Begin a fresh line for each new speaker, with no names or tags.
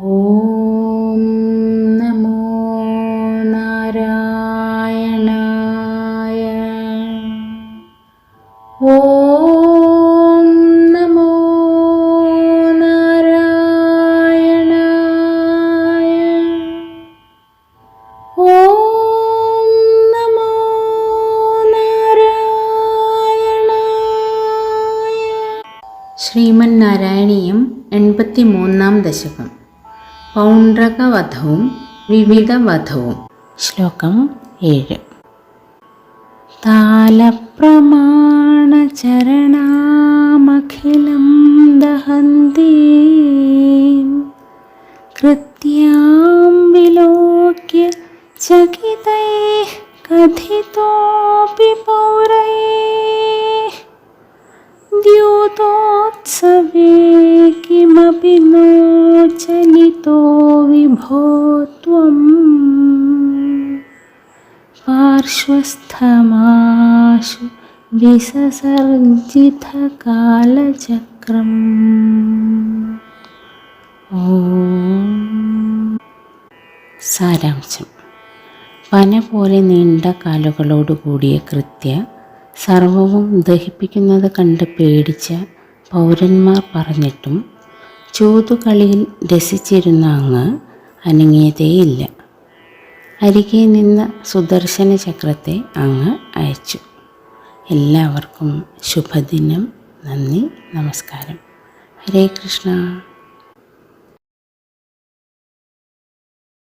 ഓം നമോ നാരായണായ. ഓം നമോ നാരായണായ. ഓം നമോ നാരായണായ. ശ്രീമന്നാരായണീയം 83-ാം ദശകം. പൗണ്ഡ്രകവധവും വിവിധവധവും. ശ്ലോകം 7. താലപ്രമാണചരണാമഖിലം ദഹന്തീം കൃത്യാം വിലോക്യ ചകിതൈഃ കഥിതോപി പൗരൈഃ ദ്യൂതോത്സവേ കിമപി നോ ചലിതോ വിഭോ ത്വം പാർശ്വസ്ഥമാശു വിസസർജിതകാലചക്രം. സാരാംശം. പന പോലെ നീണ്ട കാലുകളോടുകൂടിയ കൃത്യ സർവവും ദഹിപ്പിക്കുന്നത് കണ്ട് പേടിച്ച പൗരന്മാർ പറഞ്ഞിട്ടും ചൂതുകളിയിൽ രസിച്ചിരുന്ന അങ്ങ് അനങ്ങിയതേയില്ല. അരികെ നിന്ന സുദർശന ചക്രത്തെ അങ്ങ് അയച്ചു. എല്ലാവർക്കും ശുഭദിനം. നന്ദി, നമസ്കാരം. ഹരേ കൃഷ്ണ.